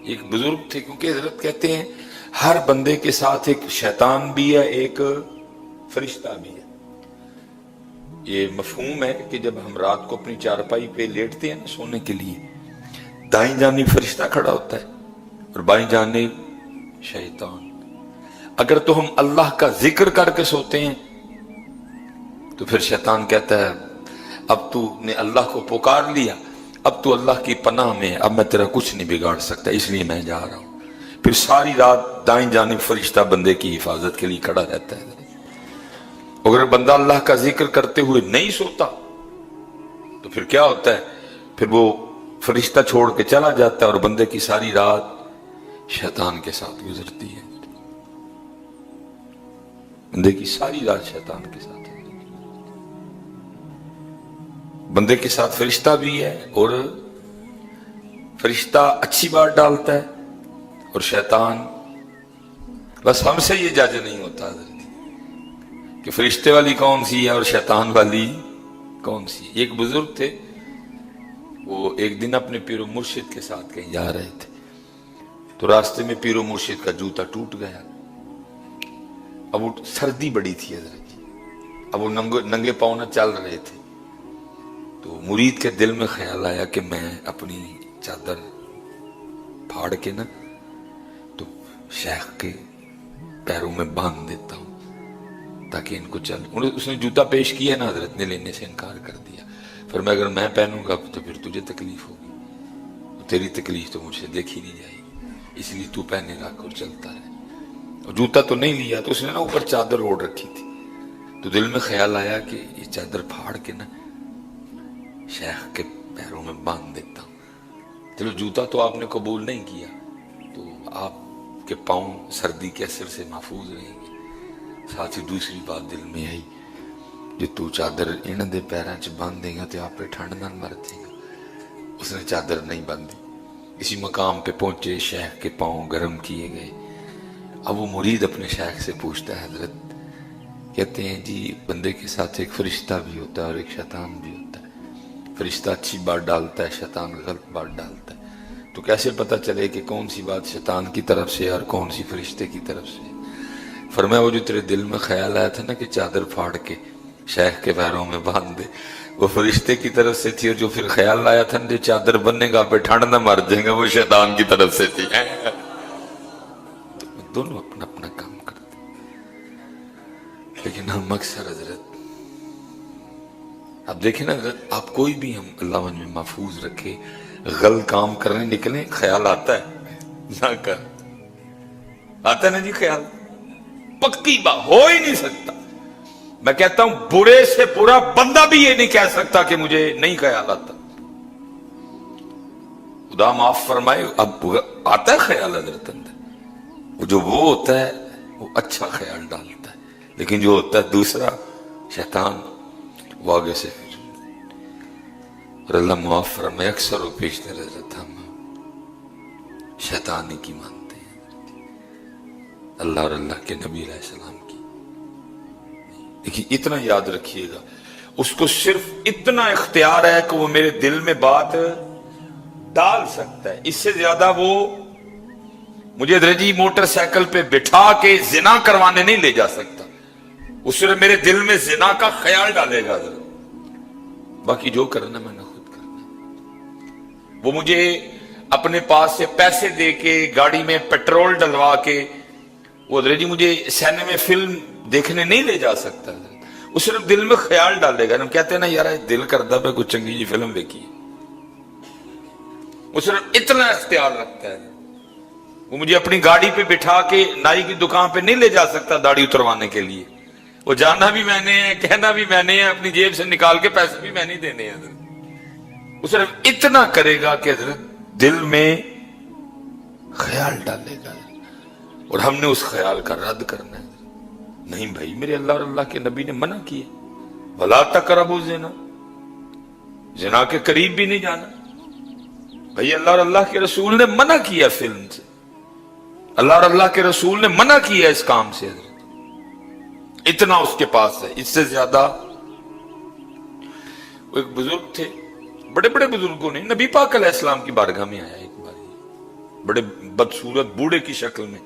ایک بزرگ تھے، کیونکہ حضرت کہتے ہیں ہر بندے کے ساتھ ایک شیطان بھی ہے، ایک فرشتہ بھی ہے۔ یہ مفہوم ہے کہ جب ہم رات کو اپنی چارپائی پہ لیٹتے ہیں نا سونے کے لیے، دائیں جانب فرشتہ کھڑا ہوتا ہے اور بائیں جانب شیطان۔ اگر تو ہم اللہ کا ذکر کر کے سوتے ہیں تو پھر شیطان کہتا ہے اب تو نے اللہ کو پکار لیا، اب تو اللہ کی پناہ میں، اب میں تیرا کچھ نہیں بگاڑ سکتا، اس لیے میں جا رہا ہوں۔ پھر ساری رات دائیں جانب فرشتہ بندے کی حفاظت کے لیے کھڑا رہتا ہے۔ اگر بندہ اللہ کا ذکر کرتے ہوئے نہیں سوتا تو پھر کیا ہوتا ہے؟ پھر وہ فرشتہ چھوڑ کے چلا جاتا ہے اور بندے کی ساری رات شیطان کے ساتھ گزرتی ہے۔ بندے کی ساری رات شیطان کے ساتھ ہے۔ بندے کے ساتھ فرشتہ بھی ہے، اور فرشتہ اچھی بات ڈالتا ہے اور شیطان، بس ہم سے یہ جج نہیں ہوتا حضرت کہ فرشتے والی کون سی ہے اور شیطان والی کون سی ہے۔ ایک بزرگ تھے، وہ ایک دن اپنے پیر و مرشد کے ساتھ کہیں جا رہے تھے، تو راستے میں پیر و مرشد کا جوتا ٹوٹ گیا۔ اب وہ سردی بڑی تھی حضرت، اب وہ ننگے پاؤں نہ چل رہے تھے، تو مرید کے دل میں خیال آیا کہ میں اپنی چادر پھاڑ کے نا تو شیخ کے پیروں میں باندھ دیتا ہوں تاکہ ان کو چل۔ اس نے جوتا پیش کیا نا، حضرت نے لینے سے انکار کر دیا۔ پھر میں اگر میں پہنوں گا تو پھر تجھے تکلیف ہوگی، تیری تکلیف تو مجھ سے دیکھی نہیں جائے گی، اس لیے تو پہنے رکھ اور چلتا رہے۔ اور جوتا تو نہیں لیا، تو اس نے نا اوپر چادر اوڑھ رکھی تھی، تو دل میں خیال آیا کہ یہ چادر پھاڑ کے نا شیخ کے پیروں میں باندھ دیتا ہوں۔ چلو جوتا تو آپ نے قبول نہیں کیا، تو آپ کے پاؤں سردی کے اثر سے محفوظ رہیں گے۔ ساتھ ہی دوسری بات دل میں آئی، جو تو چادر ان دے پیراں چ باندھ دے گا تو آپ پہ ٹھنڈ نہ مر جائے گا۔ اس نے چادر نہیں باندھی۔ اسی مقام پہ پہنچے، شیخ کے پاؤں گرم کیے گئے۔ اب وہ مرید اپنے شیخ سے پوچھتا ہے، حضرت کہتے ہیں جی بندے کے ساتھ ایک فرشتہ بھی ہوتا ہے اور ایک شیطان بھی ہوتا ہے، فرشتہ اچھی بات ڈالتا ہے، شیطان غلط بات ڈالتا ہے، تو کیسے پتہ چلے کہ کون سی بات شیطان کی طرف سے اور کون سی فرشتے کی طرف سے؟ فرمایا وہ جو تیرے دل میں خیال آیا تھا نا کہ چادر پھاڑ کے شیخ کے پیروں میں باندھ دے، وہ فرشتے کی طرف سے تھی، اور جو پھر خیال آیا تھا نا جو چادر بننے گا پہ ٹھنڈ نہ مر جائے گا، وہ شیطان کی طرف سے تھی۔ دونوں اپنا اپنا کام کرتے، لیکن ہم اکثر حضرت، اب دیکھیں نا حضرت، آپ کوئی بھی ہم اللہ مجھ میں محفوظ رکھے، غلط کام کرنے نکلیں، خیال آتا ہے نہ کر، آتا ہے نا جی خیال، پکی بات ہو ہی نہیں سکتا۔ میں کہتا ہوں برے سے برا بندہ بھی یہ نہیں کہہ سکتا کہ مجھے نہیں خیال آتا۔ خدا معاف فرمائے، اب آتا ہے خیال حضرت اندر، جو وہ ہوتا ہے وہ اچھا خیال ڈالتا ہے، لیکن جو ہوتا ہے دوسرا شیطان، وہ آگے سے پھر، اور اللہ معاف فرمائے اکثر و بیشتر حضرت ہم شیطانی کی مانتے ہیں، اللہ اور اللہ کے نبی علیہ السلام کی۔ دیکھیے اتنا یاد رکھیے گا، اس کو صرف اتنا اختیار ہے کہ وہ میرے دل میں بات ڈال سکتا ہے، اس سے زیادہ وہ مجھے درجی موٹر سائیکل پہ بٹھا کے زنا کروانے نہیں لے جا سکتا، وہ صرف میرے دل میں زنا کا خیال ڈالے گا، باقی جو کرنا میں نے خود کرنا۔ وہ مجھے اپنے پاس سے پیسے دے کے گاڑی میں پیٹرول ڈلوا کے وہ درجی مجھے سینما میں فلم دیکھنے نہیں لے جا سکتا، وہ صرف دل میں خیال ڈالے گا۔ ہم کہتے ہیں نا یار دل کردہ پہ کچھ چنگی جی فلم دیکھی، وہ صرف اتنا اختیار رکھتا ہے۔ وہ مجھے اپنی گاڑی پہ بٹھا کے نائی کی دکان پہ نہیں لے جا سکتا داڑھی اتروانے کے لیے، وہ جانا بھی میں نے ہے، کہنا بھی میں نے ہے، اپنی جیب سے نکال کے پیسے بھی میں نہیں دینے ہیں۔ وہ صرف اتنا کرے گا کہ حضرت دل میں خیال ڈالے گا، اور ہم نے اس خیال کا رد کرنا ہے۔ نہیں بھائی، میرے اللہ اور اللہ کے نبی نے منع کیا، وَلَا تَقْرَبُوا الزِّنَا، زنا کے قریب بھی نہیں جانا۔ بھائی اللہ اور اللہ کے رسول نے منع کیا فلم سے، اللہ اور اللہ کے رسول نے منع کیا اس کام سے، حضرت اتنا اس کے پاس ہے، اس سے زیادہ۔ وہ ایک بزرگ تھے، بڑے بڑے بزرگوں نے نبی پاک علیہ السلام کی بارگاہ میں آیا ایک بار، بڑے بدصورت بوڑھے کی شکل میں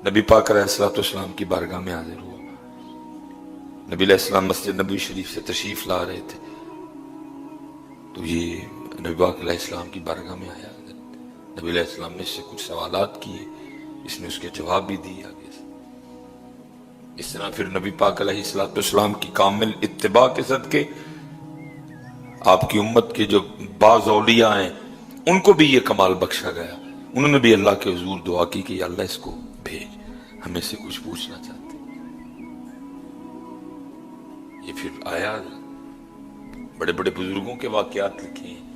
نبی پاک علیہ السلام کی بارگاہ میں حاضر ہوا. نبی علیہ السلام مسجد نبوی شریف سے تشریف لا رہے تھے تو یہ نبی پاک علیہ السلام کی بارگاہ میں آیا. نبی علیہ السلام نے اس سے کچھ سوالات کیے, اس نے اس کے جواب بھی دیے آگے سے. اس طرح پھر نبی پاک علیہ السلام کی کامل اتباع کے صدقے آپ کی امت کے جو بعض اولیاء ہیں ان کو بھی یہ کمال بخشا گیا. انہوں نے بھی اللہ کے حضور دعا کی کہ یا اللہ اس کو بھیج, ہمیں سے کچھ پوچھنا چاہتے. یہ پھر آیا, بڑے بڑے بزرگوں کے واقعات لکھے ہیں.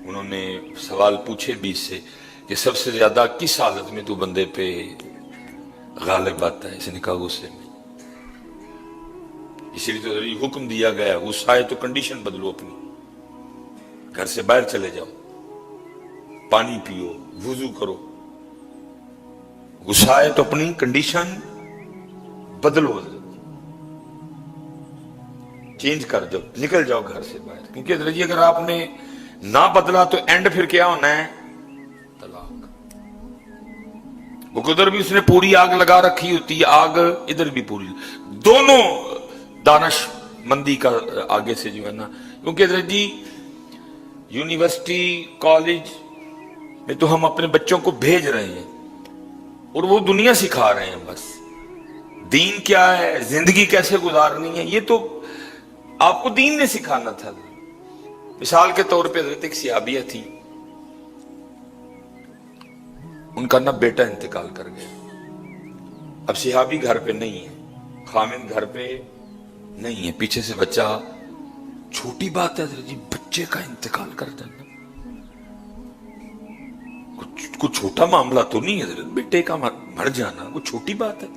انہوں نے سوال پوچھے بھی اس سے کہ سب سے زیادہ کس حالت میں تو بندے پہ غالب آتا ہے؟ اس نے کہا غصے میں. اسی لیے تو یہ حکم دیا گیا غصہ آئے تو کنڈیشن بدلو اپنی, گھر سے باہر چلے جاؤ, پانی پیو, وضو کرو. غصہ آئے تو اپنی کنڈیشن بدلو, چینج کر جاؤ, نکل جاؤ گھر سے باہر. کیونکہ درجی اگر آپ نے نہ بدلا تو اینڈ پھر کیا ہونا ہے؟ طلاق. وہ ادھر بھی اس نے پوری آگ لگا رکھی ہوتی ہے, آگ ادھر بھی پوری, دونوں دانش مندی کا آگے سے جو ہے نا. کیونکہ درجی یونیورسٹی کالج میں تو ہم اپنے بچوں کو بھیج رہے ہیں اور وہ دنیا سکھا رہے ہیں. بس دین کیا ہے, زندگی کیسے گزارنی ہے, یہ تو آپ کو دین نے سکھانا تھا. مثال کے طور پہ حضرت ایک صحابیہ تھی, ان کا نا بیٹا انتقال کر گیا. اب صحابی گھر پہ نہیں ہے, خامن گھر پہ نہیں ہے, پیچھے سے بچہ. چھوٹی بات ہے حضرت جی بچے کا انتقال کر جانا, کچھ چھوٹا معاملہ تو نہیں ہے حضرت, بیٹے کا مر جانا کوئی چھوٹی بات ہے.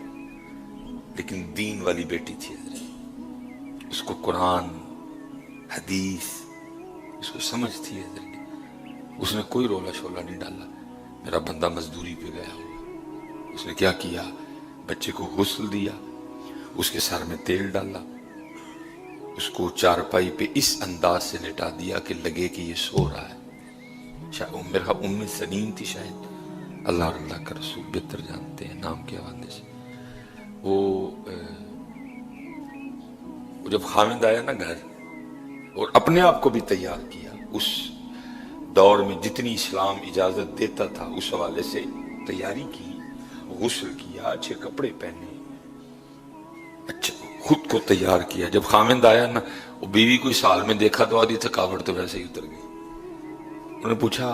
لیکن دین والی بیٹی تھی حضرت, اس کو قرآن حدیث اس کو سمجھ تھی حضرت. اس نے کوئی رولا شولا نہیں ڈالا. میرا بندہ مزدوری پہ گیا ہوگا, اس نے کیا کیا, بچے کو غسل دیا, اس کے سر میں تیل ڈالا, اس کو چارپائی پہ اس انداز سے لٹا دیا کہ لگے کہ یہ سو رہا ہے. میرا ام سلیم تھی شاید, اللہ اور اللہ کا رسول بہتر جانتے ہیں نام کے حوالے سے. وہ جب خامد آیا نا گھر اور اپنے آپ کو بھی تیار کیا, اس دور میں جتنی اسلام اجازت دیتا تھا اس حوالے سے تیاری کی, غسل کیا, اچھے کپڑے پہنے, اچھا خود کو تیار کیا. جب خامد آیا نا, وہ بیوی کو سال میں دیکھا تو آدھی تھکاوٹ تو ویسے ہی اتر گئی. انہوں نے پوچھا,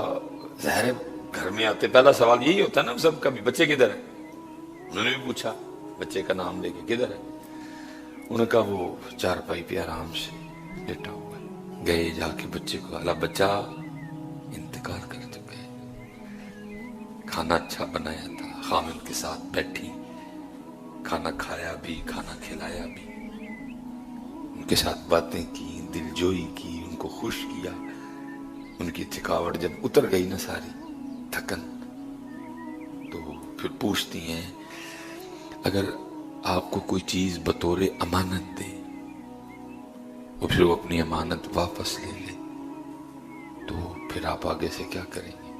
ظاہر ہے گھر میں آتے پہلا سوال یہی ہوتا ہے نا سب کا بھی, بچے کدھر ہے؟ انہوں نے بھی پوچھا بچے کا نام لے کے, کدھر ہے؟ انہوں نے کہا وہ چارپائی پہ آرام سے لیٹا ہوا ہے. گئے جا کے بچے کو, اللہ بچہ انتقال کر چکا ہے. کھانا اچھا بنایا تھا, خامد کے ساتھ بیٹھی, کھانا کھایا بھی, کھانا کھلایا بھی, ان کے ساتھ باتیں کی, دل جوئی کی, ان کو خوش کیا. ان کی تھکاوٹ جب اتر گئی نا ساری تھکن, تو پھر پوچھتی ہیں اگر آپ کو کوئی چیز بطور امانت دے اور پھر وہ اپنی امانت واپس لے لے تو پھر آپ آگے سے کیا کریں گے؟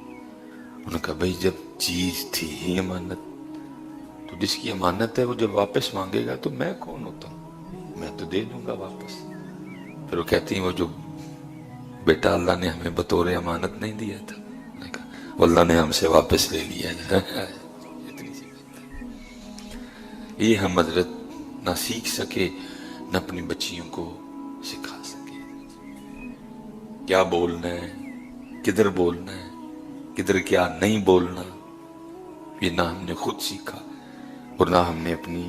انہوں نے کہا بھائی جب چیز تھی ہی امانت تو جس کی امانت ہے وہ جب واپس مانگے گا تو میں کون ہوتا ہوں, میں تو دے دوں گا واپس. پھر وہ کہتی ہیں وہ جو بیٹا اللہ نے ہمیں بطور امانت نہیں دیا تھا, میں نے کہا وہ اللہ نے ہم سے واپس لے لیا ہے. اتنی سی بات. یہ ہم حضرت نہ سیکھ سکے نہ اپنی بچیوں کو سکھا سکے. کیا بولنا ہے, کدھر بولنا ہے, کدھر کیا نہیں بولنا, یہ نہ ہم نے خود سیکھا اور نہ ہم نے اپنی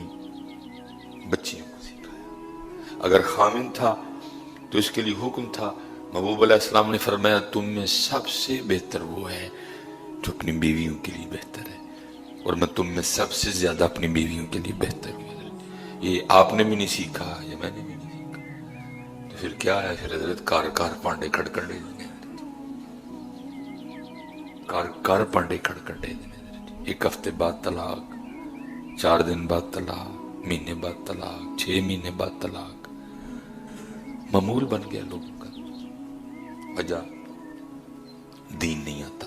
بچیوں کو سکھایا. اگر خامن تھا تو اس کے لیے حکم تھا, محبوب علیہ السلام نے فرمایا تم میں سب سے بہتر وہ ہے جو اپنی بیویوں کے لیے بہتر ہے, اور میں تم میں سب سے زیادہ اپنی بیویوں کے لیے بہتر ہوں. یہ آپ نے بھی نہیں سیکھا, یہ میں نے بھی نہیں سیکھا, تو پھر کیا ہے, پھر حضرت کار کار پانڈے کھڑکڑے دینے, کار کار پانڈے کھڑکڑے دینے. 1 ہفتے بعد طلاق, 4 دن بعد طلاق, مہینے بعد طلاق, 6 مہینے بعد طلاق. معمول بن گیا لوگوں کا. وجہ دین نہیں آتا.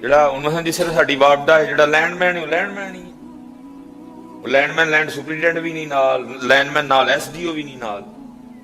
ਜਿਹੜਾ ਉਹਨਾਂ ਦੀ ਸਿਰ ਸਾਡੀ ਵਾਰਡ ਦਾ ਜਿਹੜਾ ਲੈਂਡਮੈਨ ਉਹ ਲੈਂਡਮੈਨ ਹੀ, ਉਹ ਲੈਂਡਮੈਨ ਲੈਂਡ ਸੁਪਰੀਡੈਂਟ ਵੀ ਨਹੀਂ ਨਾਲ, ਲੈਂਡਮੈਨ ਨਾਲ ਐਸਡੀਓ ਵੀ ਨਹੀਂ ਨਾਲ,